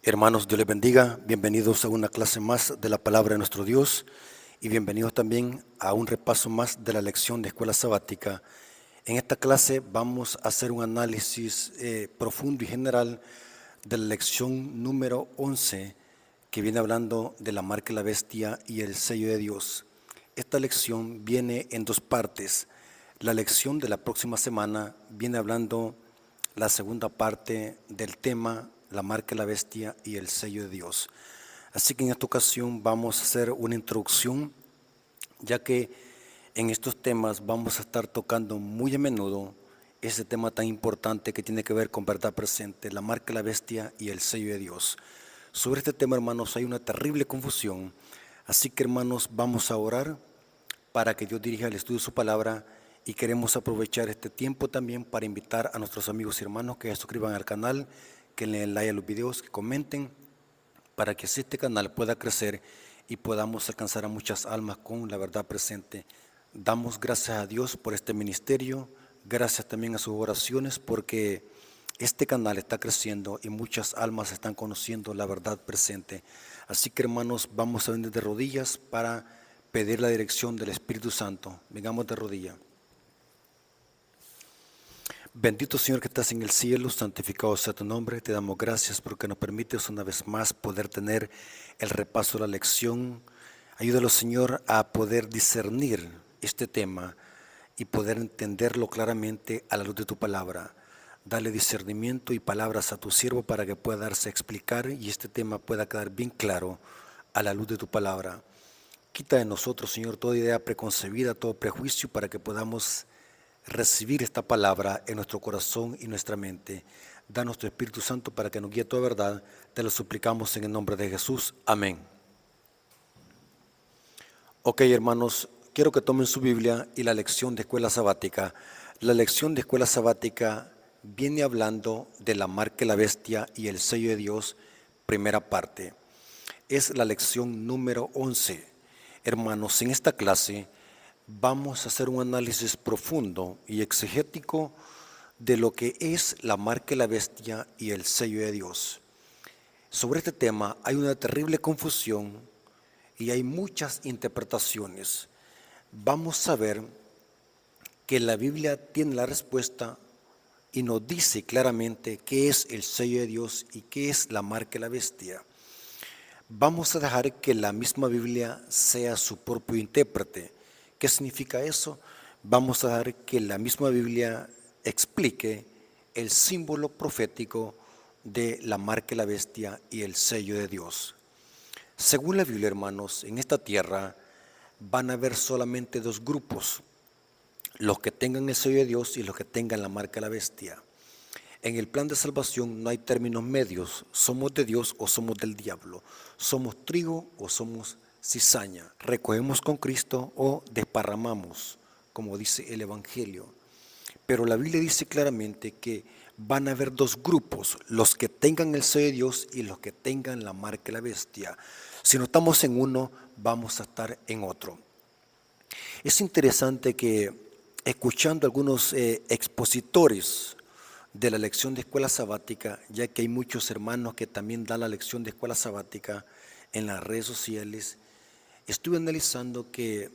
Hermanos, Dios les bendiga. Bienvenidos a una clase más de la palabra de nuestro Dios y bienvenidos también a un repaso más de la lección de escuela sabática. En esta clase vamos a hacer un análisis profundo y general de la lección número 11 que viene hablando de la marca de la bestia y el sello de Dios. Esta lección viene en dos partes. La lección de la próxima semana viene hablando la segunda parte del tema, la marca de la bestia y el sello de Dios. Así que en esta ocasión vamos a hacer una introducción, ya que en estos temas vamos a estar tocando muy a menudo ese tema tan importante que tiene que ver con verdad presente, la marca de la bestia y el sello de Dios. Sobre este tema, hermanos, hay una terrible confusión, así que, hermanos, vamos a orar para que Dios dirija el estudio de su palabra y queremos aprovechar este tiempo también para invitar a nuestros amigos y hermanos que se suscriban al canal, que le den like a los videos, que comenten, para que así este canal pueda crecer y podamos alcanzar a muchas almas con la verdad presente. Damos gracias a Dios por este ministerio, gracias también a sus oraciones porque este canal está creciendo y muchas almas están conociendo la verdad presente. Así que, hermanos, vamos a venir de rodillas para pedir la dirección del Espíritu Santo. Vengamos de rodillas. Bendito Señor que estás en el cielo, santificado sea tu nombre. Te damos gracias porque nos permites una vez más poder tener el repaso de la lección. Ayúdalo, Señor, a poder discernir este tema y poder entenderlo claramente a la luz de tu palabra. Dale discernimiento y palabras a tu siervo para que pueda darse a explicar y este tema pueda quedar bien claro a la luz de tu palabra. Quita de nosotros, Señor, toda idea preconcebida, todo prejuicio para que podamos recibir esta palabra en nuestro corazón y nuestra mente. Danos tu Espíritu Santo para que nos guíe a toda verdad. Te lo suplicamos en el nombre de Jesús. Amén. Ok, hermanos, quiero que tomen su Biblia y la lección de escuela sabática. La lección de escuela sabática viene hablando de la marca de la bestia y el sello de Dios, primera parte. Es la lección número 11. Hermanos, en esta clase vamos a hacer un análisis profundo y exegético de lo que es la marca de la bestia y el sello de Dios. Sobre este tema hay una terrible confusión y hay muchas interpretaciones. Vamos a ver que la Biblia tiene la respuesta y nos dice claramente qué es el sello de Dios y qué es la marca de la bestia. Vamos a dejar que la misma Biblia sea su propio intérprete. ¿Qué significa eso? Vamos a dejar que la misma Biblia explique el símbolo profético de la marca de la bestia y el sello de Dios. Según la Biblia, hermanos, en esta tierra van a haber solamente dos grupos, los que tengan el sello de Dios y los que tengan la marca de la bestia. En el plan de salvación no hay términos medios, somos de Dios o somos del diablo, somos trigo o somos cizaña, recogemos con Cristo o desparramamos, como dice el Evangelio. Pero la Biblia dice claramente que van a haber dos grupos, los que tengan el sello de Dios y los que tengan la marca de la bestia. Si no estamos en uno, vamos a estar en otro. Es interesante que escuchando algunos expositores de la lección de escuela sabática, ya que hay muchos hermanos que también dan la lección de escuela sabática en las redes sociales, estuve analizando que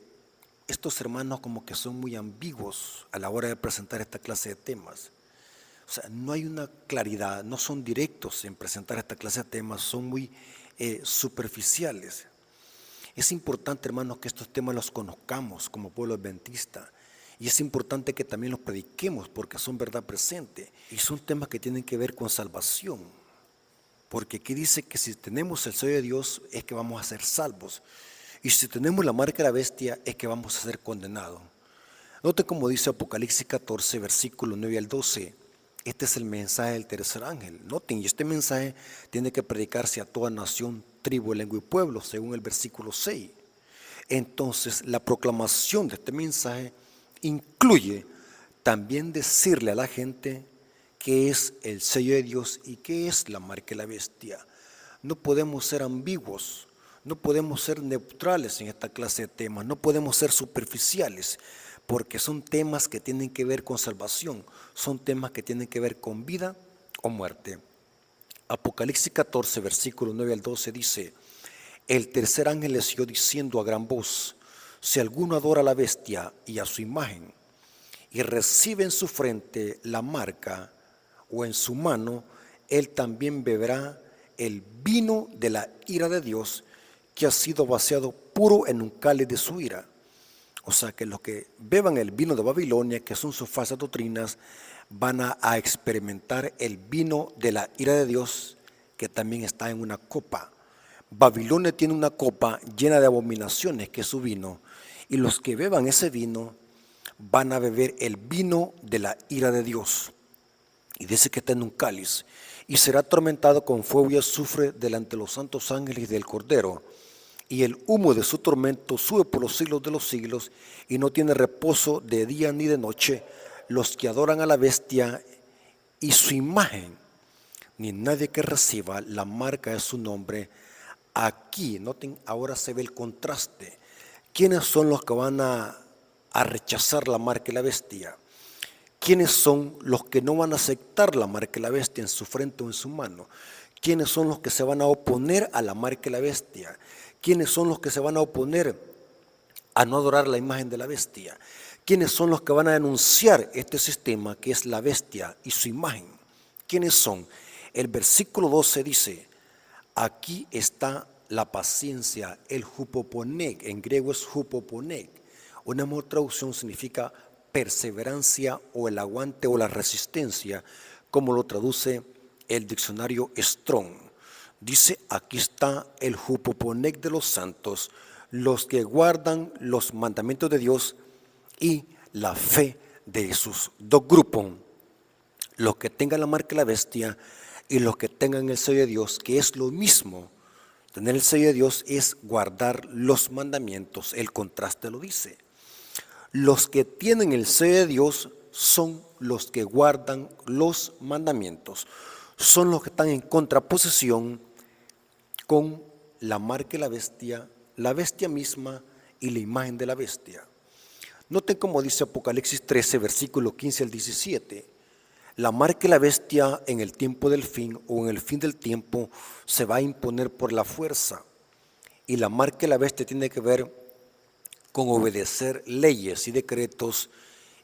estos hermanos como que son muy ambiguos a la hora de presentar esta clase de temas. O sea, no hay una claridad, no son directos en presentar esta clase de temas, son muy superficiales. Es importante, hermanos, que estos temas los conozcamos como pueblo adventista. Y es importante que también los prediquemos porque son verdad presente. Y son temas que tienen que ver con salvación. Porque aquí dice que si tenemos el sello de Dios es que vamos a ser salvos. Y si tenemos la marca de la bestia es que vamos a ser condenados. Note como dice Apocalipsis 14, versículo 9 al 12. Este es el mensaje del tercer ángel. Noten, y este mensaje tiene que predicarse a toda nación, tribu, lengua y pueblo, según el versículo 6. Entonces, la proclamación de este mensaje incluye también decirle a la gente qué es el sello de Dios y qué es la marca de la bestia. No podemos ser ambiguos, no podemos ser neutrales en esta clase de temas, no podemos ser superficiales, porque son temas que tienen que ver con salvación, son temas que tienen que ver con vida o muerte. Apocalipsis 14, versículo 9 al 12 dice: el tercer ángel le siguió diciendo a gran voz: si alguno adora a la bestia y a su imagen, y recibe en su frente la marca o en su mano, él también beberá el vino de la ira de Dios, que ha sido vaciado puro en un cáliz de su ira. O sea que los que beban el vino de Babilonia, que son sus falsas doctrinas, van a experimentar el vino de la ira de Dios, que también está en una copa. Babilonia tiene una copa llena de abominaciones, que es su vino, y los que beban ese vino van a beber el vino de la ira de Dios. Y dice que está en un cáliz, y será atormentado con fuego y azufre delante de los santos ángeles y del Cordero. Y el humo de su tormento sube por los siglos de los siglos, y no tiene reposo de día ni de noche los que adoran a la bestia y su imagen, ni nadie que reciba la marca de su nombre. Aquí, noten, ahora se ve el contraste. ¿Quiénes son los que van a rechazar la marca de la bestia? ¿Quiénes son los que no van a aceptar la marca de la bestia en su frente o en su mano? ¿Quiénes son los que se van a oponer a la marca de la bestia? ¿Quiénes son los que se van a oponer a no adorar la imagen de la bestia? ¿Quiénes son los que van a denunciar este sistema que es la bestia y su imagen? ¿Quiénes son? El versículo 12 dice: aquí está la paciencia, el hupoponek, en griego es hupoponek. Una mejor traducción significa perseverancia o el aguante o la resistencia, como lo traduce el diccionario Strong. Dice: aquí está el hupoponek de los santos, los que guardan los mandamientos de Dios y la fe de Jesús. Dos grupos: los que tengan la marca de la bestia y los que tengan el sello de Dios, que es lo mismo. Tener el sello de Dios es guardar los mandamientos. El contraste lo dice. Los que tienen el sello de Dios son los que guardan los mandamientos. Son los que están en contraposición con la marca de la bestia misma y la imagen de la bestia. Noten cómo dice Apocalipsis 13, versículo 15 al 17. La marca de la bestia en el tiempo del fin o en el fin del tiempo se va a imponer por la fuerza. Y la marca de la bestia tiene que ver con obedecer leyes y decretos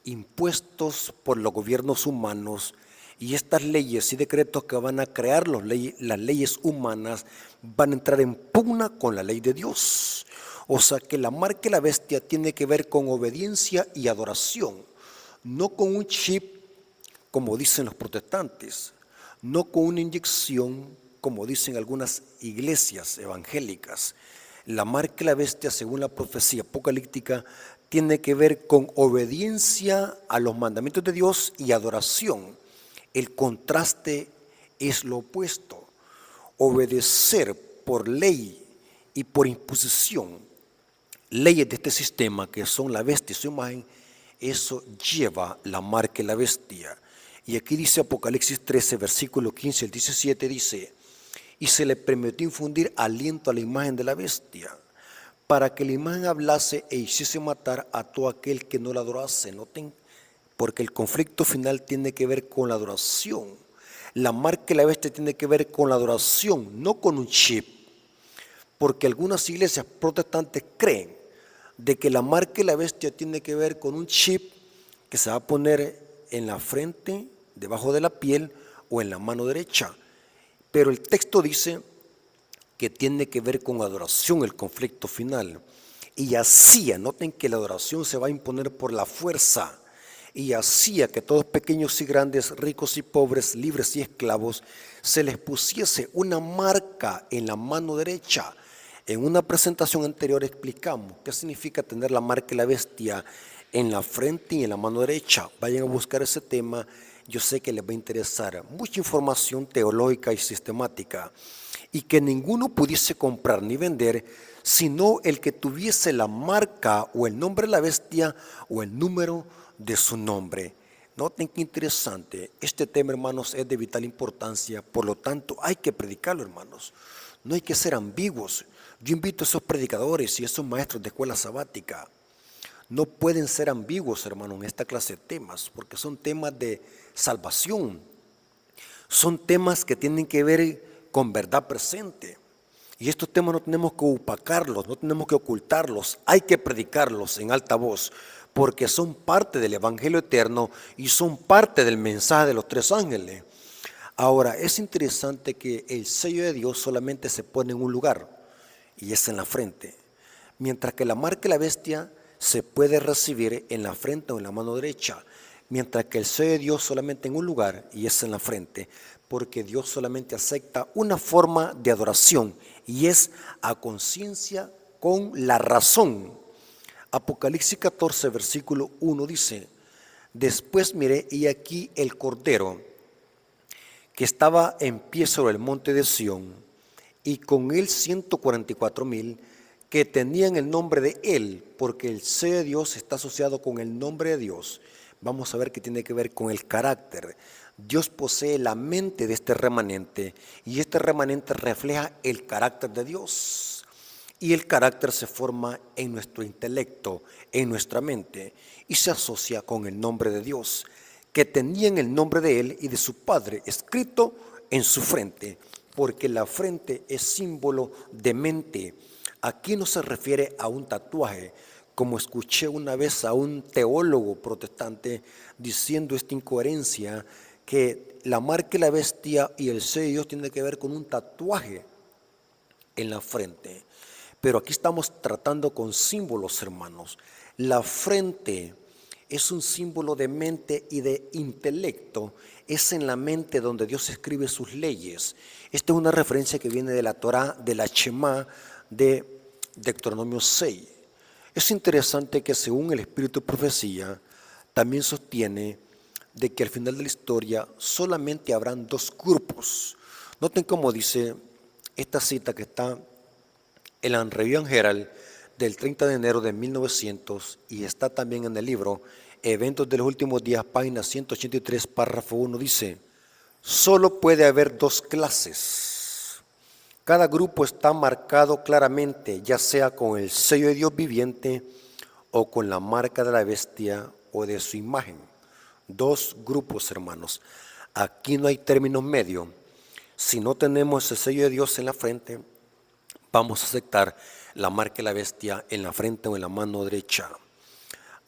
impuestos por los gobiernos humanos. Y estas leyes y decretos que van a crear las leyes humanas van a entrar en pugna con la ley de Dios. O sea que la marca de la bestia tiene que ver con obediencia y adoración, no con un chip, como dicen los protestantes, no con una inyección, como dicen algunas iglesias evangélicas. La marca de la bestia, según la profecía apocalíptica, tiene que ver con obediencia a los mandamientos de Dios y adoración. El contraste es lo opuesto. Obedecer por ley y por imposición, leyes de este sistema que son la bestia y su imagen, eso lleva la marca de la bestia. Y aquí dice Apocalipsis 13, versículo 15 al 17, dice: y se le permitió infundir aliento a la imagen de la bestia, para que la imagen hablase e hiciese matar a todo aquel que no la adorase. Noten, porque el conflicto final tiene que ver con la adoración. La marca de la bestia tiene que ver con la adoración, no con un chip. Porque algunas iglesias protestantes creen de que la marca de la bestia tiene que ver con un chip que se va a poner en la frente, debajo de la piel o en la mano derecha. Pero el texto dice que tiene que ver con adoración el conflicto final. Y hacía, noten que la adoración se va a imponer por la fuerza, y hacía que todos pequeños y grandes, ricos y pobres, libres y esclavos, se les pusiese una marca en la mano derecha. En una presentación anterior explicamos qué significa tener la marca de la bestia en la frente y en la mano derecha. Vayan a buscar ese tema, yo sé que les va a interesar. Mucha información teológica y sistemática. Y que ninguno pudiese comprar ni vender, sino el que tuviese la marca o el nombre de la bestia o el número de su nombre. Noten qué interesante. Este tema, hermanos, es de vital importancia, por lo tanto hay que predicarlo, hermanos. No hay que ser ambiguos. Yo invito a esos predicadores y a esos maestros de escuela sabática. No pueden ser ambiguos, hermanos, en esta clase de temas, porque son temas de salvación. Son temas que tienen que ver con verdad presente. Y estos temas no tenemos que opacarlos, no tenemos que ocultarlos, hay que predicarlos en alta voz, porque son parte del Evangelio eterno y son parte del mensaje de los tres ángeles. Ahora, es interesante que el sello de Dios solamente se pone en un lugar, y es en la frente, mientras que la marca de la bestia se puede recibir en la frente o en la mano derecha, mientras que el sello de Dios solamente en un lugar, y es en la frente, porque Dios solamente acepta una forma de adoración, y es a conciencia con la razón. Apocalipsis 14, versículo 1 dice: después miré y aquí el Cordero, que estaba en pie sobre el monte de Sión, y con él 144,000 que tenían el nombre de él, porque el sello de Dios está asociado con el nombre de Dios. Vamos a ver que tiene que ver con el carácter. Dios posee la mente de este remanente, y este remanente refleja el carácter de Dios. Y el carácter se forma en nuestro intelecto, en nuestra mente, y se asocia con el nombre de Dios, que tenían el nombre de él y de su Padre escrito en su frente, porque la frente es símbolo de mente. Aquí no se refiere a un tatuaje, como escuché una vez a un teólogo protestante diciendo esta incoherencia, que la marca de la bestia y el sello de Dios tiene que ver con un tatuaje en la frente. Pero aquí estamos tratando con símbolos, hermanos. La frente es un símbolo de mente y de intelecto. Es en la mente donde Dios escribe sus leyes. Esta es una referencia que viene de la Torá, de la Shemá, de Deuteronomio 6. Es interesante que según el Espíritu de Profecía, también sostiene de que al final de la historia solamente habrán dos grupos. Noten cómo dice esta cita que está en la Review and Herald del 30 de enero de 1900 y está también en el libro Eventos de los Últimos Días, página 183, párrafo 1, dice: solo puede haber dos clases. Cada grupo está marcado claramente, ya sea con el sello de Dios viviente o con la marca de la bestia o de su imagen. Dos grupos, hermanos. Aquí no hay términos medios. Si no tenemos el sello de Dios en la frente, vamos a aceptar la marca de la bestia en la frente o en la mano derecha.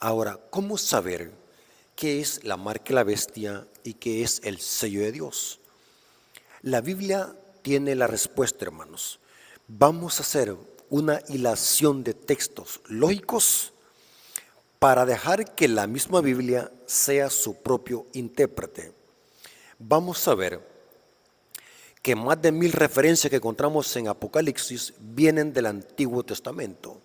Ahora, ¿cómo saber qué es la marca de la bestia y qué es el sello de Dios? La Biblia tiene la respuesta, hermanos. Vamos a hacer una hilación de textos lógicos para dejar que la misma Biblia sea su propio intérprete. Vamos a ver que más de 1000 referencias que encontramos en Apocalipsis vienen del Antiguo Testamento.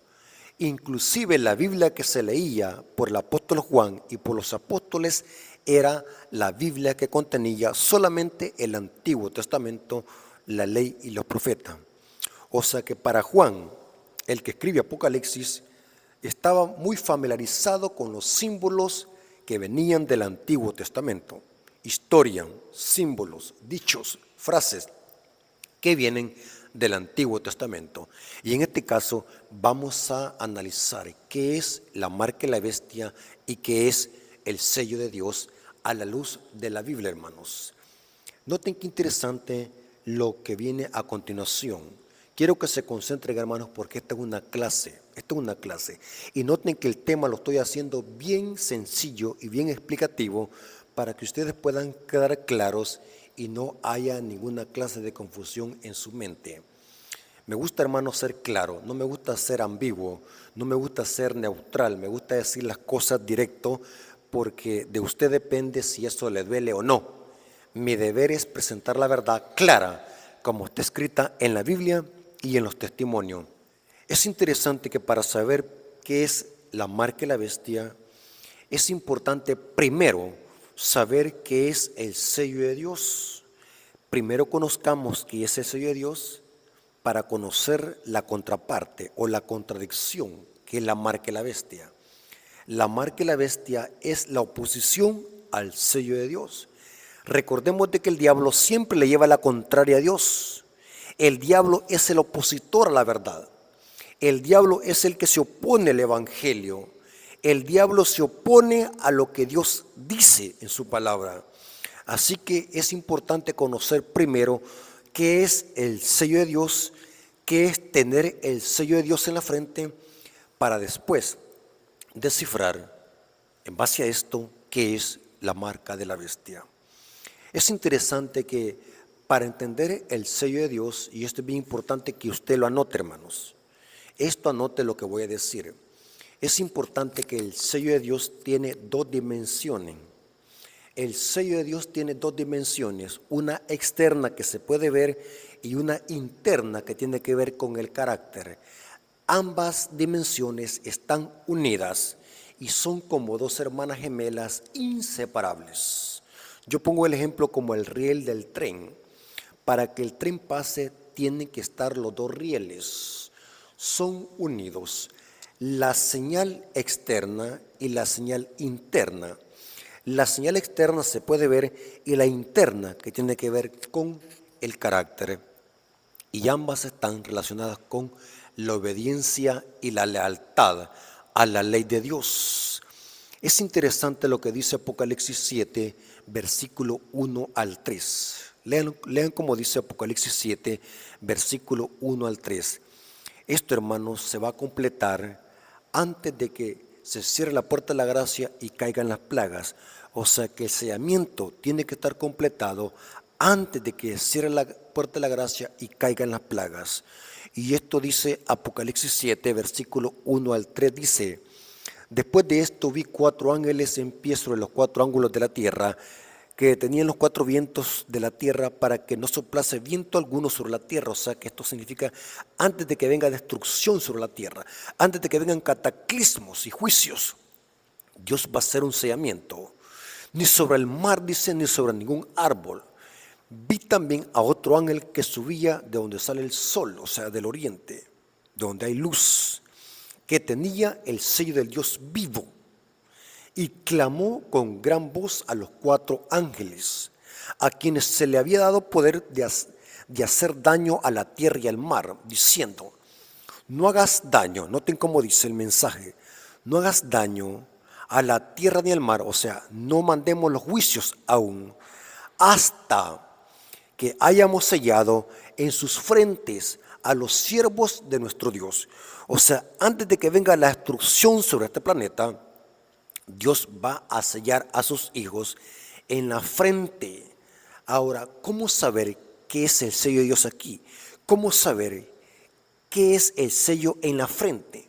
Inclusive la Biblia que se leía por el apóstol Juan y por los apóstoles era la Biblia que contenía solamente el Antiguo Testamento, la ley y los profetas. O sea que para Juan, el que escribe Apocalipsis, estaba muy familiarizado con los símbolos que venían del Antiguo Testamento. Historia, símbolos, dichos, frases que vienen del Antiguo Testamento. Y en este caso vamos a analizar qué es la marca de la bestia y qué es el sello de Dios a la luz de la Biblia, hermanos. Noten qué interesante lo que viene a continuación. Quiero que se concentren, hermanos, porque esta es una clase. Y noten que el tema lo estoy haciendo bien sencillo y bien explicativo para que ustedes puedan quedar claros y no haya ninguna clase de confusión en su mente. Me gusta, hermano, ser claro, no me gusta ser ambiguo, no me gusta ser neutral, me gusta decir las cosas directo porque de usted depende si eso le duele o no. Mi deber es presentar la verdad clara, como está escrita en la Biblia y en los testimonios. Es interesante que para saber qué es la marca de la bestia, es importante primero saber qué es el sello de Dios. Primero conozcamos qué es el sello de Dios para conocer la contraparte o la contradicción que es la marca de la bestia. La marca de la bestia es la oposición al sello de Dios. Recordemos de que el diablo siempre le lleva la contraria a Dios. El diablo es el opositor a la verdad. El diablo es el que se opone al evangelio. El diablo se opone a lo que Dios dice en su palabra. Así que es importante conocer primero qué es el sello de Dios, qué es tener el sello de Dios en la frente, para después descifrar en base a esto qué es la marca de la bestia. Es interesante que para entender el sello de Dios, y esto es bien importante que usted lo anote, hermanos, esto anote lo que voy a decir. Es importante que el sello de Dios tiene dos dimensiones. El sello de Dios tiene dos dimensiones, una externa que se puede ver y una interna que tiene que ver con el carácter. Ambas dimensiones están unidas y son como dos hermanas gemelas inseparables. Yo pongo el ejemplo como el riel del tren. Para que el tren pase tienen que estar los dos rieles, son unidos. La señal externa y la señal interna. La señal externa se puede ver y la interna que tiene que ver con el carácter. Y ambas están relacionadas con la obediencia y la lealtad a la ley de Dios. Es interesante lo que dice Apocalipsis 7, versículo 1 al 3. Lean como dice Apocalipsis 7, versículo 1 al 3. Esto, hermanos, se va a completar antes de que se cierre la puerta de la gracia y caigan las plagas. O sea que el sellamiento tiene que estar completado antes de que cierre la puerta de la gracia y caigan las plagas. Y esto dice Apocalipsis 7, versículo 1 al 3, dice: después de esto vi 4 ángeles en pie sobre los 4 ángulos de la tierra, que tenían los 4 vientos de la tierra para que no soplase viento alguno sobre la tierra. O sea que esto significa antes de que venga destrucción sobre la tierra, antes de que vengan cataclismos y juicios, Dios va a hacer un sellamiento. Ni sobre el mar, dice, ni sobre ningún árbol. Vi también a otro ángel que subía de donde sale el sol, o sea, del oriente, de donde hay luz, que tenía el sello del Dios vivo. Y clamó con gran voz a los 4 ángeles, a quienes se le había dado poder de hacer daño a la tierra y al mar, diciendo: no hagas daño, noten cómo dice el mensaje, no hagas daño a la tierra ni al mar, o sea, no mandemos los juicios aún, hasta que hayamos sellado en sus frentes a los siervos de nuestro Dios. O sea, antes de que venga la destrucción sobre este planeta, Dios va a sellar a sus hijos en la frente. Ahora, ¿cómo saber qué es el sello de Dios aquí? ¿Cómo saber qué es el sello en la frente?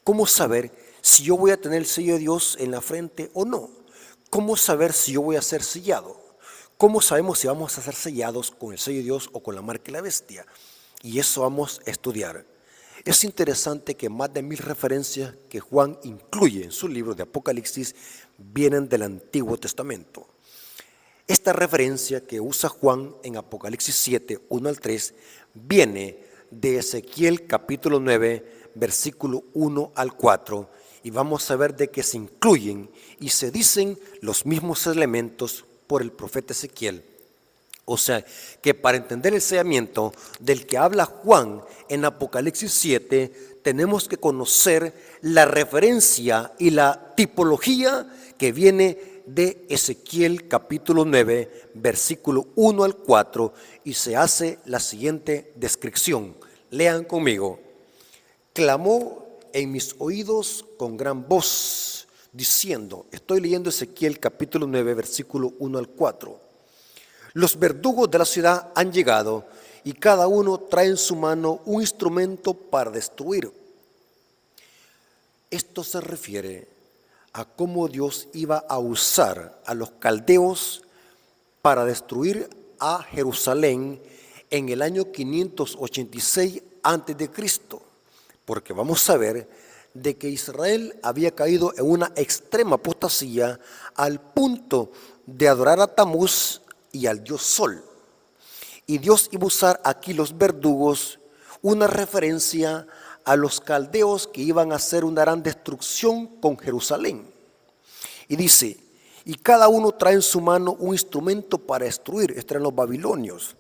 ¿Cómo saber si yo voy a tener el sello de Dios en la frente o no? ¿Cómo saber si yo voy a ser sellado? ¿Cómo sabemos si vamos a ser sellados con el sello de Dios o con la marca de la bestia? Y eso vamos a estudiar. Es interesante que más de 1000 referencias que Juan incluye en su libro de Apocalipsis vienen del Antiguo Testamento. Esta referencia que usa Juan en Apocalipsis 7, 1 al 3, viene de Ezequiel capítulo 9, versículo 1 al 4, y vamos a ver de que se incluyen y se dicen los mismos elementos por el profeta Ezequiel. O sea, que para entender el sellamiento del que habla Juan en Apocalipsis 7, tenemos que conocer la referencia y la tipología que viene de Ezequiel capítulo 9, versículo 1 al 4, y se hace la siguiente descripción. Lean conmigo. Clamó en mis oídos con gran voz, diciendo, estoy leyendo Ezequiel capítulo 9, versículo 1 al 4. Los verdugos de la ciudad han llegado y cada uno trae en su mano un instrumento para destruir. Esto se refiere a cómo Dios iba a usar a los caldeos para destruir a Jerusalén en el año 586 a.C., porque vamos a ver de que Israel había caído en una extrema apostasía al punto de adorar a Tamuz y al dios Sol. Y Dios iba a usar aquí los verdugos, una referencia a los caldeos que iban a hacer una gran destrucción con Jerusalén. Y dice, y cada uno trae en su mano un instrumento para destruir. Estos eran los babilonios.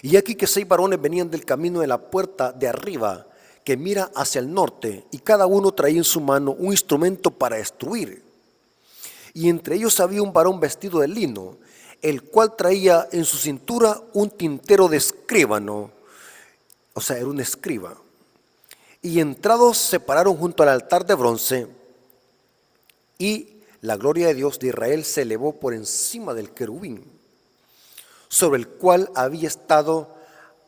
Y aquí que 6 varones venían del camino de la puerta de arriba, que mira hacia el norte, y cada uno traía en su mano un instrumento para destruir. Y entre ellos había un varón vestido de lino, el cual traía en su cintura un tintero de escribano, o sea, era un escriba. Y entrados se pararon junto al altar de bronce, y la gloria de Dios de Israel se elevó por encima del querubín, sobre el cual había estado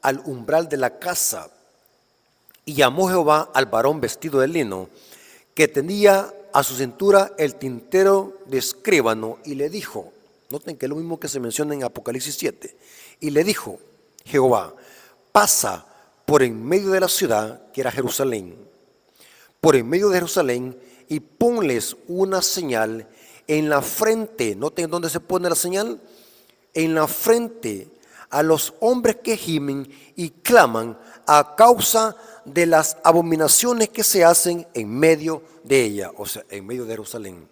al umbral de la casa. Y llamó Jehová al varón vestido de lino, que tenía a su cintura el tintero de escribano, y le dijo, noten que es lo mismo que se menciona en Apocalipsis 7, y le dijo Jehová, pasa por en medio de la ciudad, que era Jerusalén, por en medio de Jerusalén, y ponles una señal en la frente. Noten dónde se pone la señal, en la frente a los hombres que gimen y claman a causa de las abominaciones que se hacen en medio de ella, o sea, en medio de Jerusalén.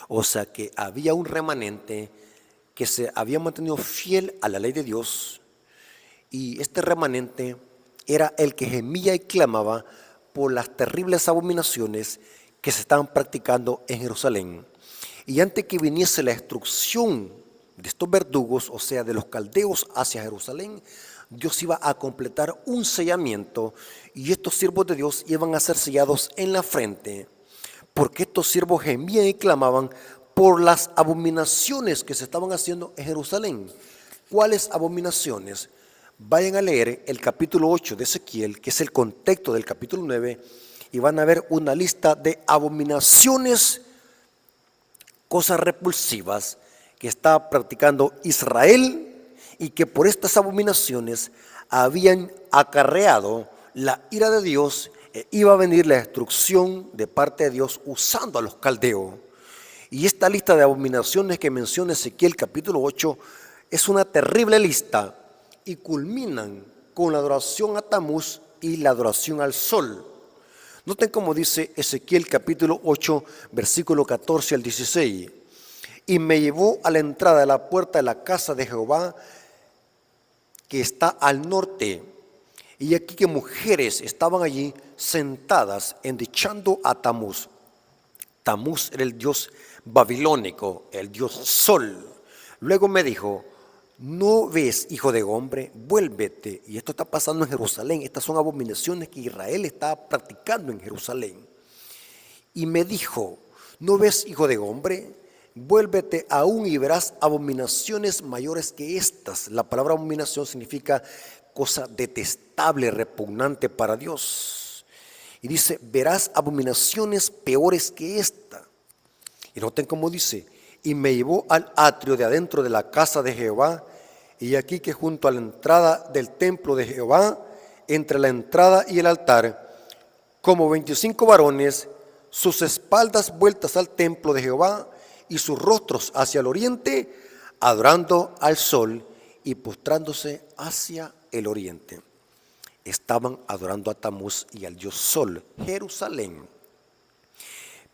O sea que había un remanente que se había mantenido fiel a la ley de Dios, y este remanente era el que gemía y clamaba por las terribles abominaciones que se estaban practicando en Jerusalén. Y antes que viniese la destrucción de estos verdugos, o sea, de los caldeos hacia Jerusalén, Dios iba a completar un sellamiento, y estos siervos de Dios iban a ser sellados en la frente, porque estos siervos gemían y clamaban por las abominaciones que se estaban haciendo en Jerusalén. ¿Cuáles abominaciones? Vayan a leer el capítulo 8 de Ezequiel, que es el contexto del capítulo 9, y van a ver una lista de abominaciones, cosas repulsivas que estaba practicando Israel, y que por estas abominaciones habían acarreado la ira de Dios. Iba a venir la destrucción de parte de Dios usando a los caldeos. Y esta lista de abominaciones que menciona Ezequiel capítulo 8 es una terrible lista, y culminan con la adoración a Tamuz y la adoración al sol. Noten cómo dice Ezequiel capítulo 8, versículo 14 al 16. Y me llevó a la entrada de la puerta de la casa de Jehová, que está al norte, y aquí que mujeres estaban allí sentadas endechando a Tamuz. Tamuz era el dios babilónico, el dios sol. Luego me dijo, ¿no ves, hijo de hombre? Vuélvete. Y esto está pasando en Jerusalén. Estas son abominaciones que Israel está practicando en Jerusalén. Y me dijo, ¿no ves, hijo de hombre? Vuélvete aún y verás abominaciones mayores que estas. La palabra abominación significa cosa detestable, repugnante para Dios. Y dice, verás abominaciones peores que esta. Y noten cómo dice, y me llevó al atrio de adentro de la casa de Jehová, y aquí que junto a la entrada del templo de Jehová, entre la entrada y el altar, como 25 varones, sus espaldas vueltas al templo de Jehová y sus rostros hacia el oriente, adorando al sol y postrándose hacia el oriente. Estaban adorando a Tamuz y al dios Sol, Jerusalén.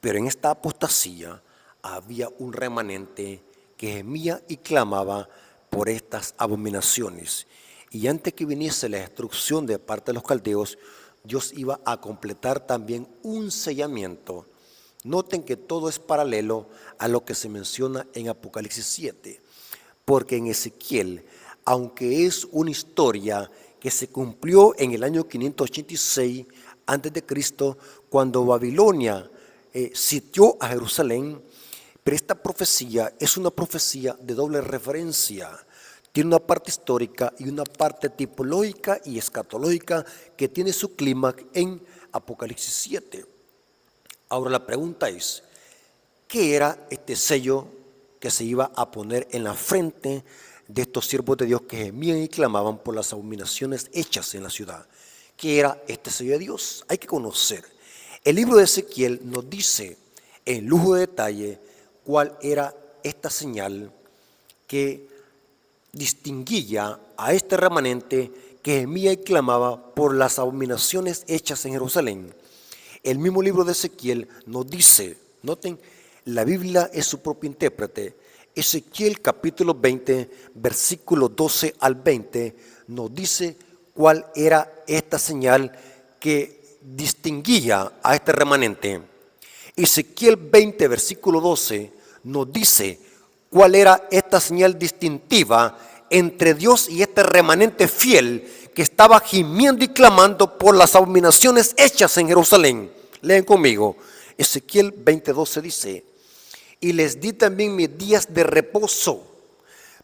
Pero en esta apostasía había un remanente que gemía y clamaba por estas abominaciones. Y antes que viniese la destrucción de parte de los caldeos, Dios iba a completar también un sellamiento. Noten que todo es paralelo a lo que se menciona en Apocalipsis 7, porque en Ezequiel, aunque es una historia que se cumplió en el año 586 a.C., cuando Babilonia sitió a Jerusalén, pero esta profecía es una profecía de doble referencia. Tiene una parte histórica y una parte tipológica y escatológica que tiene su clímax en Apocalipsis 7. Ahora la pregunta es, ¿qué era este sello que se iba a poner en la frente de estos siervos de Dios que gemían y clamaban por las abominaciones hechas en la ciudad? ¿Qué era este sello de Dios? Hay que conocer. El libro de Ezequiel nos dice en lujo de detalle cuál era esta señal que distinguía a este remanente que gemía y clamaba por las abominaciones hechas en Jerusalén. El mismo libro de Ezequiel nos dice, noten, la Biblia es su propio intérprete. Ezequiel capítulo 20, versículo 12 al 20, nos dice cuál era esta señal que distinguía a este remanente. Ezequiel 20, versículo 12, nos dice cuál era esta señal distintiva entre Dios y este remanente fiel que estaba gimiendo y clamando por las abominaciones hechas en Jerusalén. Lean conmigo, Ezequiel 20:12 dice: y les di también mis días de reposo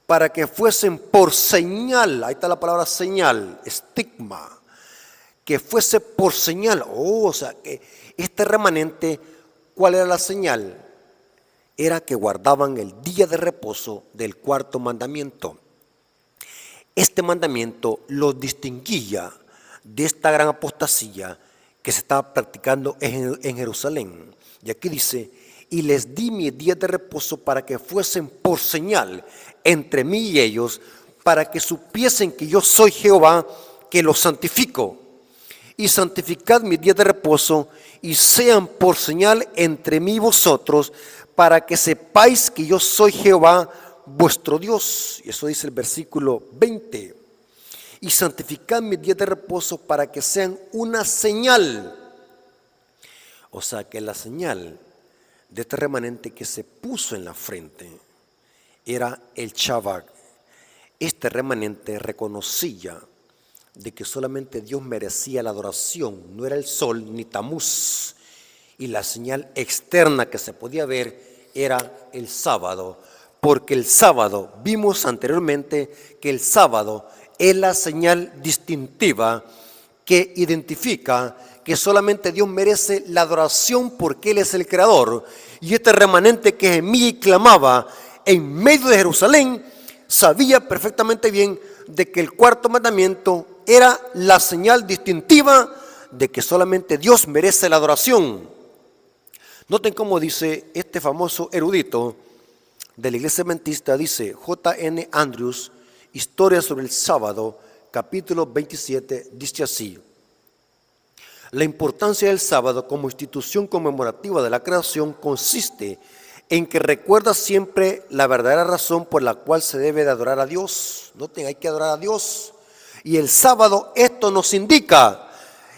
para que fuesen por señal. Ahí está la palabra señal, estigma, que fuese por señal. O sea, que este remanente, ¿cuál era la señal? Era que guardaban el día de reposo del cuarto mandamiento. Este mandamiento los distinguía de esta gran apostasía que se estaba practicando en Jerusalén. Y aquí dice: y les di mis días de reposo para que fuesen por señal entre mí y ellos, para que supiesen que yo soy Jehová, que los santifico. Y santificad mis días de reposo, y sean por señal entre mí y vosotros, para que sepáis que yo soy Jehová, vuestro Dios. Y eso dice el versículo 20. Y santificad mis días de reposo para que sean una señal. O sea que la señal de este remanente que se puso en la frente era el Shabbat. Este remanente reconocía de que solamente Dios merecía la adoración, no era el sol ni Tamuz, y la señal externa que se podía ver era el sábado, porque el sábado, vimos anteriormente que el sábado es la señal distintiva que identifica que solamente Dios merece la adoración porque Él es el creador. Y este remanente que gemía y clamaba en medio de Jerusalén sabía perfectamente bien de que el cuarto mandamiento era la señal distintiva de que solamente Dios merece la adoración. Noten cómo dice este famoso erudito de la iglesia adventista, dice J.N. Andrews, Historia sobre el sábado, capítulo 27, dice así: la importancia del sábado como institución conmemorativa de la creación consiste en que recuerda siempre la verdadera razón por la cual se debe de adorar a Dios. Noten, hay que adorar a Dios. Y el sábado esto nos indica.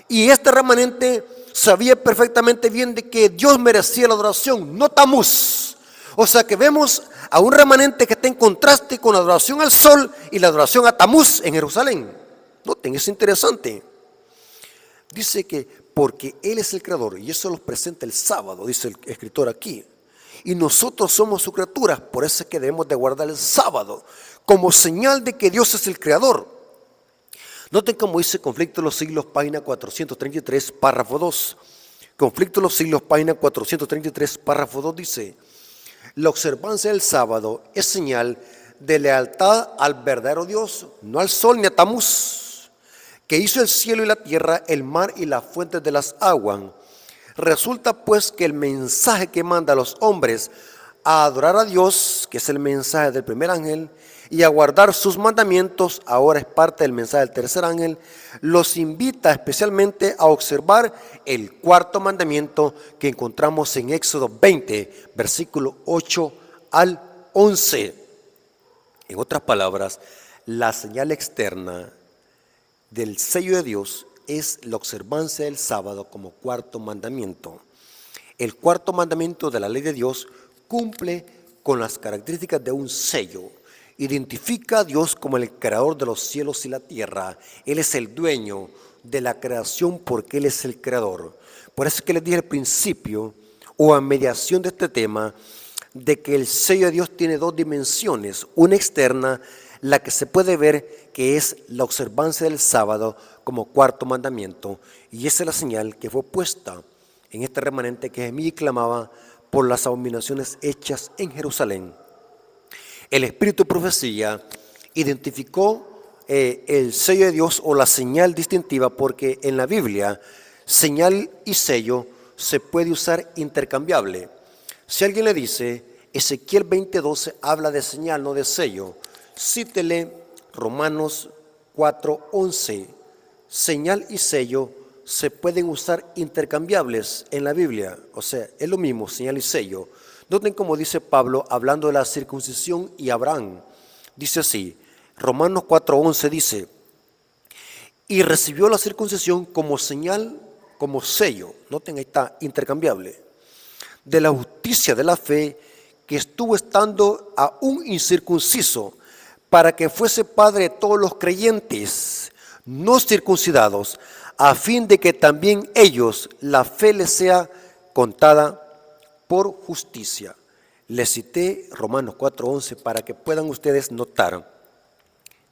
Y este remanente sabía perfectamente bien de que Dios merecía la adoración, no Tamuz. O sea que vemos a un remanente que está en contraste con la adoración al sol y la adoración a Tamuz en Jerusalén. Noten, es interesante. Dice que porque Él es el creador, y eso los presenta el sábado, dice el escritor aquí. Y nosotros somos sus criaturas, por eso es que debemos de guardar el sábado, como señal de que Dios es el creador. Noten cómo dice Conflicto de los Siglos, página 433, párrafo 2. Conflicto de los Siglos, página 433, párrafo 2 dice: la observancia del sábado es señal de lealtad al verdadero Dios, no al sol ni a Tamuz, que hizo el cielo y la tierra, el mar y las fuentes de las aguas. Resulta pues que el mensaje que manda a los hombres a adorar a Dios, que es el mensaje del primer ángel, y a guardar sus mandamientos, ahora es parte del mensaje del tercer ángel, los invita especialmente a observar el cuarto mandamiento que encontramos en Éxodo 20, versículo 8 al 11. En otras palabras, la señal externa del sello de Dios es la observancia del sábado como cuarto mandamiento. El cuarto mandamiento de la ley de Dios cumple con las características de un sello. Identifica a Dios como el creador de los cielos y la tierra. Él es el dueño de la creación porque Él es el creador. Por eso es que les dije al principio, o a mediación de este tema, de que el sello de Dios tiene dos dimensiones. Una externa, la que se puede ver, que es la observancia del sábado como cuarto mandamiento. Y esa es la señal que fue puesta en este remanente que gemía y clamaba por las abominaciones hechas en Jerusalén. El espíritu de profecía identificó el sello de Dios o la señal distintiva, porque en la Biblia señal y sello se puede usar intercambiable. Si alguien le dice, Ezequiel 20:12 habla de señal, no de sello, cítele Romanos 4:11. Señal y sello se pueden usar intercambiables en la Biblia, o sea, es lo mismo, señal y sello. Noten cómo dice Pablo hablando de la circuncisión y Abraham. Dice así, Romanos 4:11 dice: y recibió la circuncisión como señal, como sello. Noten, ahí está, intercambiable, de la justicia de la fe que estuvo estando aún incircunciso, para que fuese padre de todos los creyentes no circuncidados, a fin de que también ellos la fe les sea contada por justicia. Les cité Romanos 4:11 para que puedan ustedes notar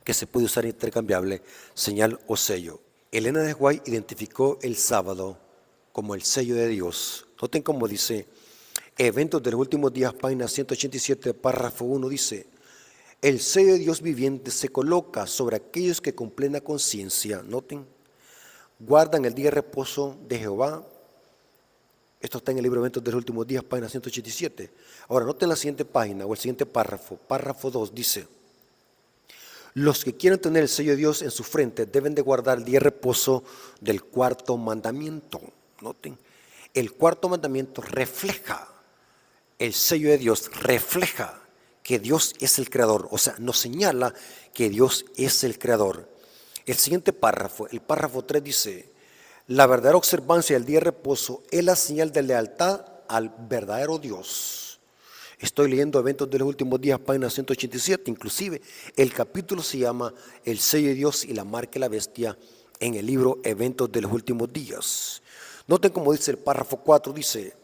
que se puede usar intercambiable señal o sello. Elena de White identificó el sábado como el sello de Dios. Noten cómo dice, Eventos de los Últimos Días, página 187, párrafo 1, dice: el sello de Dios viviente se coloca sobre aquellos que con plena conciencia, noten, guardan el día de reposo de Jehová. Esto está en el libro de Eventos de los Últimos Días, página 187. Ahora, noten la siguiente página o el siguiente párrafo, párrafo 2, dice: los que quieren tener el sello de Dios en su frente deben de guardar el día de reposo del cuarto mandamiento. Noten, el cuarto mandamiento refleja, el sello de Dios refleja que Dios es el creador, o sea, nos señala que Dios es el creador. El siguiente párrafo, el párrafo 3 dice: la verdadera observancia del día de reposo es la señal de lealtad al verdadero Dios. Estoy leyendo Eventos de los Últimos Días, página 187, inclusive el capítulo se llama El sello de Dios y la marca de la bestia en el libro Eventos de los Últimos Días. Noten cómo dice el párrafo 4, dice: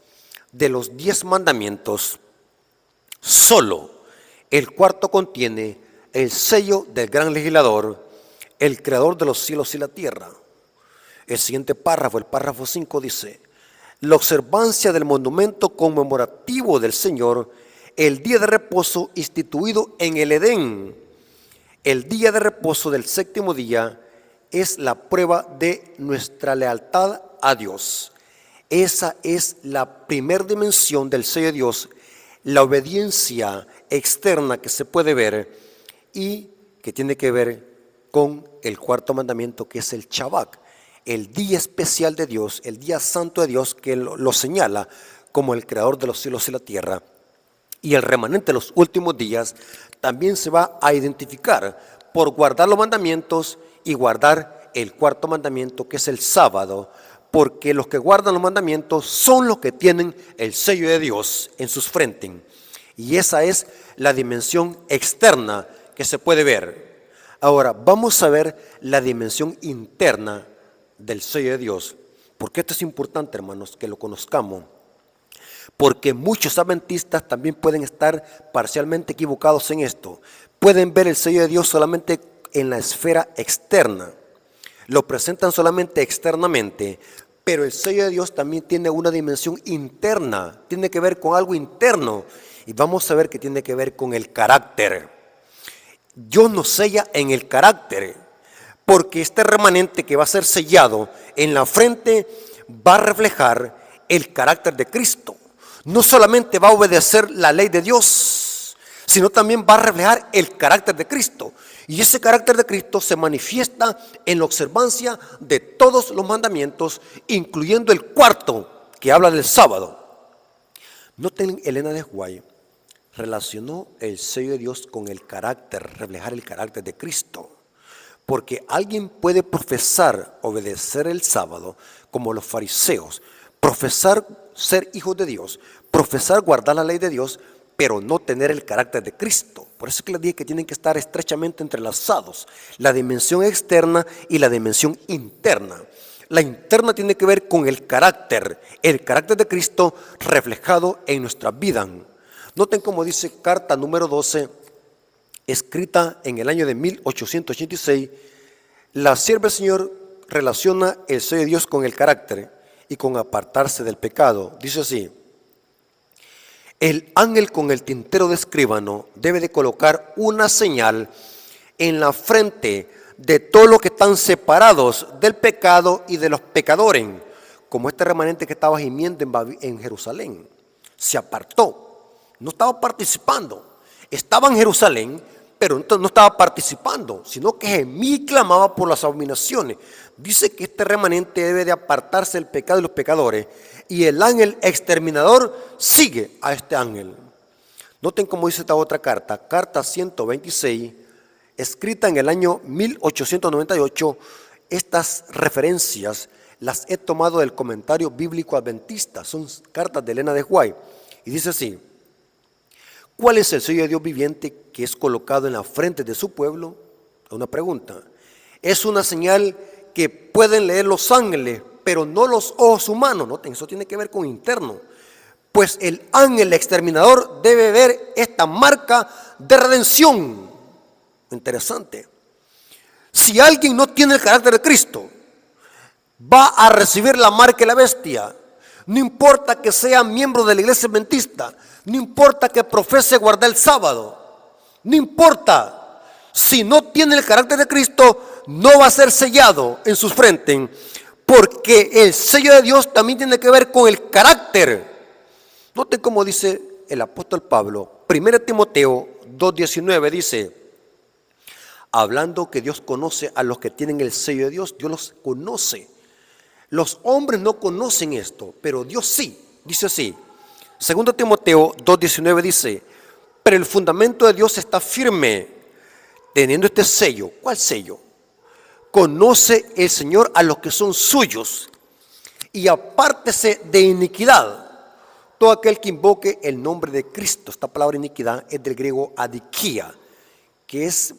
de los 10 mandamientos, solo el cuarto contiene el sello del gran legislador, el creador de los cielos y la tierra. El siguiente párrafo, el párrafo 5 dice: la observancia del monumento conmemorativo del Señor, el día de reposo instituido en el Edén, el día de reposo del séptimo día, es la prueba de nuestra lealtad a Dios. Esa es la primera dimensión del sello de Dios, la obediencia externa que se puede ver y que tiene que ver con el cuarto mandamiento, que es el Shabbat, el día especial de Dios, el día santo de Dios, que lo señala como el creador de los cielos y la tierra. Y el remanente de los últimos días también se va a identificar por guardar los mandamientos y guardar el cuarto mandamiento, que es el sábado, porque los que guardan los mandamientos son los que tienen el sello de Dios en sus frentes. Y esa es la dimensión externa que se puede ver. Ahora, vamos a ver la dimensión interna del sello de Dios. Porque esto es importante, hermanos, que lo conozcamos. Porque muchos adventistas también pueden estar parcialmente equivocados en esto. Pueden ver el sello de Dios solamente en la esfera externa. Lo presentan solamente externamente, pero el sello de Dios también tiene una dimensión interna, tiene que ver con algo interno. Y vamos a ver que tiene que ver con el carácter. Dios nos sella en el carácter, porque este remanente que va a ser sellado en la frente va a reflejar el carácter de Cristo. No solamente va a obedecer la ley de Dios, sino también va a reflejar el carácter de Cristo. Y ese carácter de Cristo se manifiesta en la observancia de todos los mandamientos, incluyendo el cuarto, que habla del sábado. Noten, Elena de White relacionó el sello de Dios con el carácter, reflejar el carácter de Cristo. Porque alguien puede profesar obedecer el sábado, como los fariseos, profesar ser hijos de Dios, profesar guardar la ley de Dios, pero no tener el carácter de Cristo. Por eso es que les dije que tienen que estar estrechamente entrelazados, la dimensión externa y la dimensión interna. La interna tiene que ver con el carácter de Cristo reflejado en nuestra vida. Noten cómo dice carta número 12, escrita en el año de 1886, la sierva del Señor relaciona el sello de Dios con el carácter y con apartarse del pecado. Dice así: el ángel con el tintero de escribano debe de colocar una señal en la frente de todos los que están separados del pecado y de los pecadores, como este remanente que estaba gimiendo en Jerusalén. Se apartó, no estaba participando, estaba en Jerusalén, pero no estaba participando, sino que gemía y clamaba por las abominaciones. Dice que este remanente debe de apartarse del pecado y los pecadores, y el ángel exterminador sigue a este ángel. Noten cómo dice esta otra carta, carta 126, escrita en el año 1898. Estas referencias las he tomado del comentario bíblico adventista, son cartas de Elena de White, y dice así: ¿Cuál es el sello de Dios viviente que es colocado en la frente de su pueblo? Una pregunta. Es una señal que pueden leer los ángeles, pero no los ojos humanos. Noten, eso tiene que ver con interno. Pues el ángel exterminador debe ver esta marca de redención. Interesante. Si alguien no tiene el carácter de Cristo, va a recibir la marca de la bestia. No importa que sea miembro de la iglesia adventista, no importa que profese guardar el sábado, no importa. Si no tiene el carácter de Cristo, no va a ser sellado en sus frentes, porque el sello de Dios también tiene que ver con el carácter. Noten cómo dice el apóstol Pablo, 1 Timoteo 2:19 dice, hablando que Dios conoce a los que tienen el sello de Dios, Dios los conoce. Los hombres no conocen esto, pero Dios sí. Dice así, 2 Timoteo 2:19 dice, pero el fundamento de Dios está firme, teniendo este sello. ¿Cuál sello? Conoce el Señor a los que son suyos, y apártese de iniquidad todo aquel que invoque el nombre de Cristo. Esta palabra iniquidad es del griego adikia, que es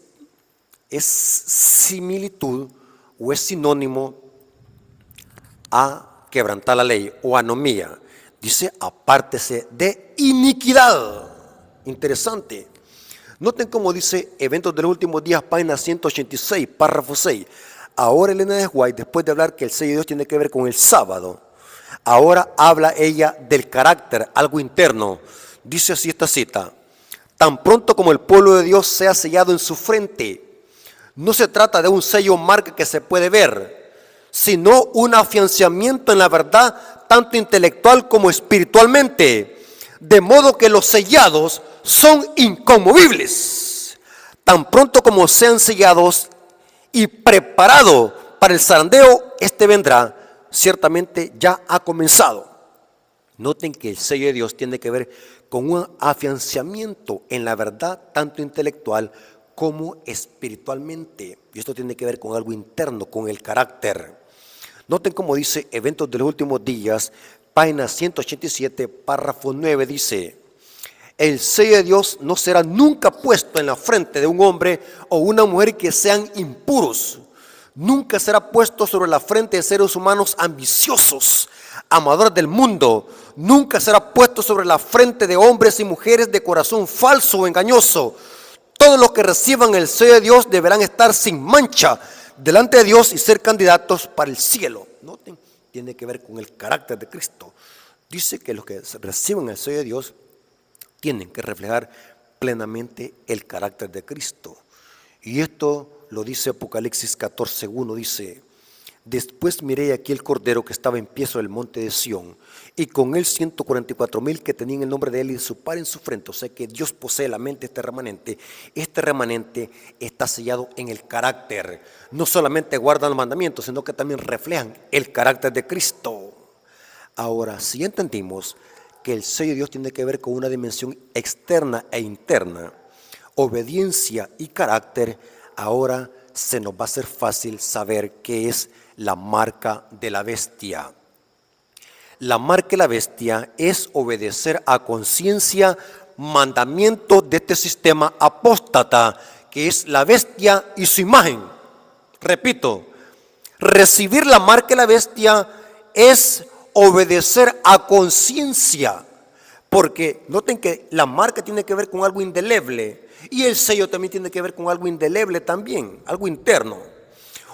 similitud o es sinónimo a quebrantar la ley o anomía. Dice apártese de iniquidad. Interesante. Noten cómo dice Eventos de los Últimos Días, página 186, párrafo 6. Ahora Elena de White, después de hablar que el sello de Dios tiene que ver con el sábado, ahora habla ella del carácter, algo interno. Dice así esta cita: tan pronto como el pueblo de Dios sea sellado en su frente, no se trata de un sello o marca que se puede ver, sino un afianzamiento en la verdad, tanto intelectual como espiritualmente, de modo que los sellados son inconmovibles. Tan pronto como sean sellados y preparados para el zarandeo, este vendrá, ciertamente ya ha comenzado. Noten que el sello de Dios tiene que ver con un afianzamiento en la verdad, tanto intelectual como espiritualmente. Y esto tiene que ver con algo interno, con el carácter. Noten cómo dice Eventos de los Últimos Días, página 187, párrafo 9, dice: el sello de Dios no será nunca puesto en la frente de un hombre o una mujer que sean impuros. Nunca será puesto sobre la frente de seres humanos ambiciosos, amadores del mundo. Nunca será puesto sobre la frente de hombres y mujeres de corazón falso o engañoso. Todos los que reciban el sello de Dios deberán estar sin mancha delante de Dios y ser candidatos para el cielo. Noten, tiene que ver con el carácter de Cristo. Dice que los que reciban el sello de Dios tienen que reflejar plenamente el carácter de Cristo. Y esto lo dice Apocalipsis 14:1, dice: después miré aquí el cordero que estaba en pie sobre el monte de Sión, y con él 144,000 que tenían el nombre de él y de su par en su frente. O sea que Dios posee la mente de este remanente. Este remanente está sellado en el carácter. No solamente guardan los mandamientos, sino que también reflejan el carácter de Cristo. Ahora, si entendimos que el sello de Dios tiene que ver con una dimensión externa e interna, obediencia y carácter, ahora se nos va a hacer fácil saber qué es la marca de la bestia. La marca de la bestia es obedecer a conciencia mandamientos de este sistema apóstata, que es la bestia y su imagen. Repito, recibir la marca de la bestia es obedecer a conciencia, porque noten que la marca tiene que ver con algo indeleble y el sello también tiene que ver con algo indeleble también, algo interno.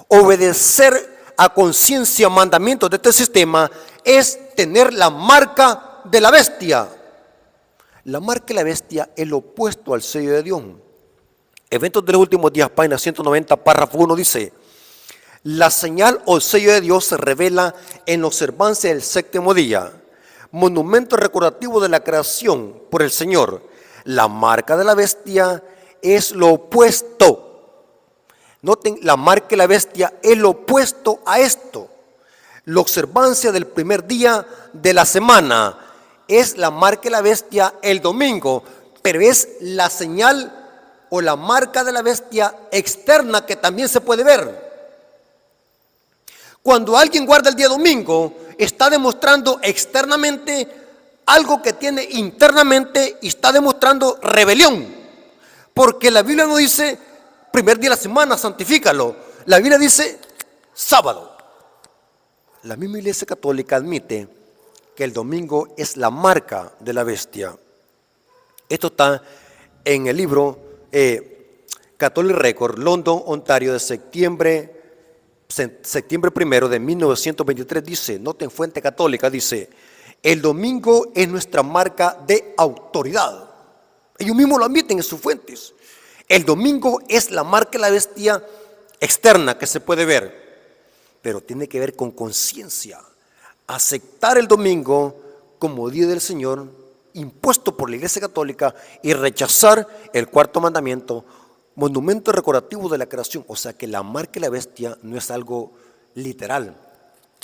Obedecer a conciencia mandamientos de este sistema es tener la marca de la bestia. La marca de la bestia es lo opuesto al sello de Dios. Eventos de los Últimos Días, página 190, párrafo 1 dice: la señal o sello de Dios se revela en la observancia del séptimo día, monumento recordativo de la creación por el Señor. La marca de la bestia es lo opuesto. Noten, la marca de la bestia es lo opuesto a esto. La observancia del primer día de la semana es la marca de la bestia el domingo, pero es la señal o la marca de la bestia externa que también se puede ver. Cuando alguien guarda el día domingo, está demostrando externamente algo que tiene internamente y está demostrando rebelión. Porque la Biblia no dice primer día de la semana, santifícalo. La Biblia dice sábado. La misma Iglesia Católica admite que el domingo es la marca de la bestia. Esto está en el libro Catholic Record, London, Ontario, de septiembre 1 de 1923. Dice, noten, fuente católica, dice: el domingo es nuestra marca de autoridad. Ellos mismos lo admiten en sus fuentes. El domingo es la marca de la bestia externa que se puede ver, pero tiene que ver con conciencia. Aceptar el domingo como día del Señor impuesto por la Iglesia Católica y rechazar el cuarto mandamiento, monumento recordativo de la creación. O sea que la marca de la bestia no es algo literal,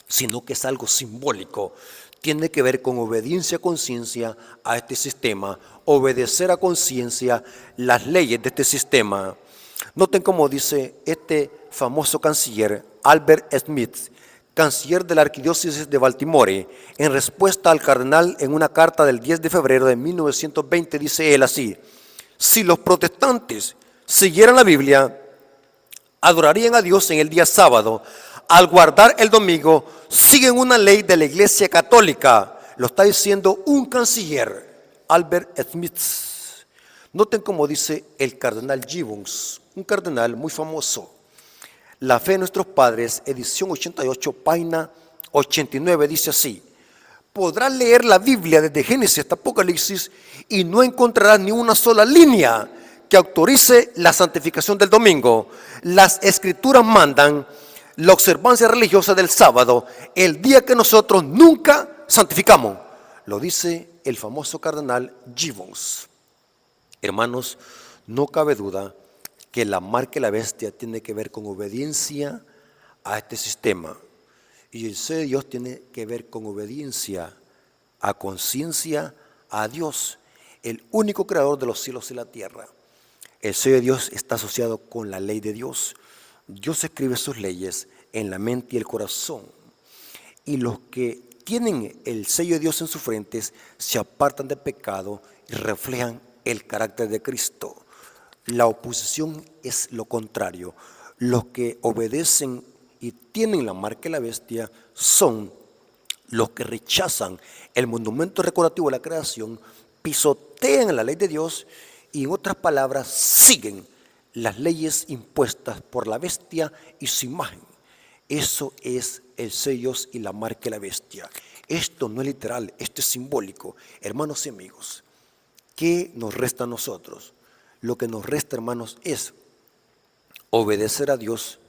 sino que es algo simbólico. Tiene que ver con obediencia a conciencia a este sistema, obedecer a conciencia las leyes de este sistema. Noten cómo dice este famoso canciller Albert Smith, canciller de la Arquidiócesis de Baltimore, en respuesta al cardenal en una carta del 10 de febrero de 1920, dice él así: si los protestantes siguieran la Biblia, adorarían a Dios en el día sábado. Al guardar el domingo, siguen una ley de la Iglesia Católica. Lo está diciendo un canciller, Albert Smith. Noten cómo dice el cardenal Gibbons, un cardenal muy famoso. La fe de nuestros padres, edición 88, página 89, dice así: podrás leer la Biblia desde Génesis hasta Apocalipsis y no encontrarás ni una sola línea que autorice la santificación del domingo. Las escrituras mandan la observancia religiosa del sábado, el día que nosotros nunca santificamos. Lo dice el famoso cardenal Gibbons. Hermanos, no cabe duda que la marca de la bestia tiene que ver con obediencia a este sistema. Y el sello de Dios tiene que ver con obediencia a conciencia a Dios, el único creador de los cielos y la tierra. El sello de Dios está asociado con la ley de Dios. Dios escribe sus leyes en la mente y el corazón. Y los que tienen el sello de Dios en sus frentes se apartan del pecado y reflejan el carácter de Cristo. La oposición es lo contrario. Los que obedecen y tienen la marca de la bestia son los que rechazan el monumento recordativo de la creación, pisotean la ley de Dios y, en otras palabras, siguen las leyes impuestas por la bestia y su imagen. Eso es el sello y la marca de la bestia. Esto no es literal, esto es simbólico. Hermanos y amigos, ¿qué nos resta a nosotros? Lo que nos resta, hermanos, es obedecer a Dios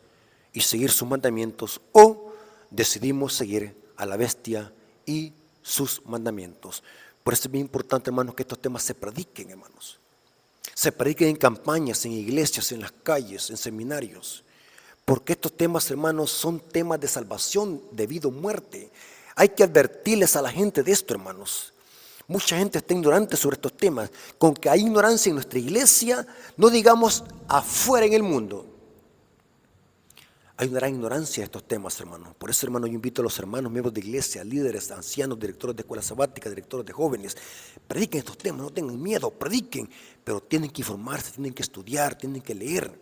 y seguir sus mandamientos, o decidimos seguir a la bestia y sus mandamientos. Por eso es bien importante, hermanos, que estos temas se prediquen, hermanos. Se prediquen en campañas, en iglesias, en las calles, en seminarios. Porque estos temas, hermanos, son temas de salvación, de vida o muerte. Hay que advertirles a la gente de esto, hermanos. Mucha gente está ignorante sobre estos temas. Con que hay ignorancia en nuestra iglesia, no digamos afuera en el mundo. Hay una gran ignorancia de estos temas, hermanos. Por eso, hermanos, yo invito a los hermanos, miembros de iglesia, líderes, ancianos, directores de escuelas sabáticas, directores de jóvenes. Prediquen estos temas, no tengan miedo, prediquen. Pero tienen que informarse, tienen que estudiar, tienen que leer.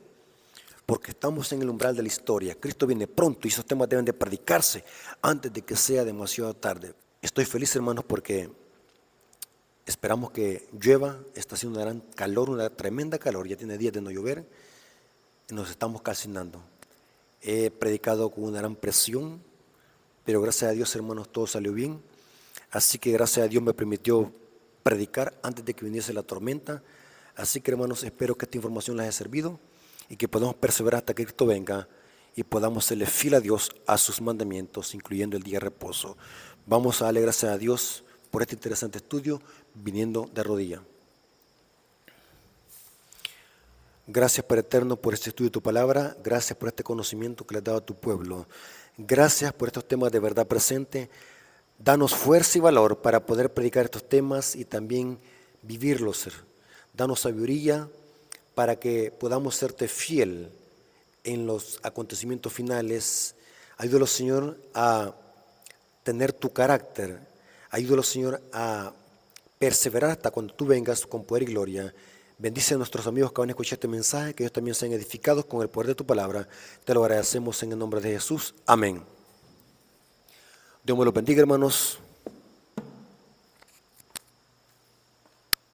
Porque estamos en el umbral de la historia. Cristo viene pronto y esos temas deben de predicarse antes de que sea demasiado tarde. Estoy feliz, hermanos, porque esperamos que llueva. Está haciendo un gran calor, una tremenda calor. Ya tiene días de no llover y nos estamos calcinando. He predicado con una gran presión, pero gracias a Dios, hermanos, todo salió bien. Así que gracias a Dios me permitió predicar antes de que viniese la tormenta. Así que, hermanos, espero que esta información les haya servido y que podamos perseverar hasta que Cristo venga y podamos serle fiel a Dios, a sus mandamientos, incluyendo el día de reposo. Vamos a darle gracias a Dios por este interesante estudio, viniendo de rodilla. Gracias, Padre eterno, por este estudio de tu palabra. Gracias por este conocimiento que le has dado a tu pueblo. Gracias por estos temas de verdad presente. Danos fuerza y valor para poder predicar estos temas y también vivirlos. Danos sabiduría para que podamos serte fiel en los acontecimientos finales. Ayúdanos, Señor, a tener tu carácter. Ayúdanos, Señor, a perseverar hasta cuando tú vengas con poder y gloria. Bendice a nuestros amigos que van a escuchar este mensaje, que ellos también sean edificados con el poder de tu palabra. Te lo agradecemos en el nombre de Jesús. Amén. Dios me los bendiga, hermanos.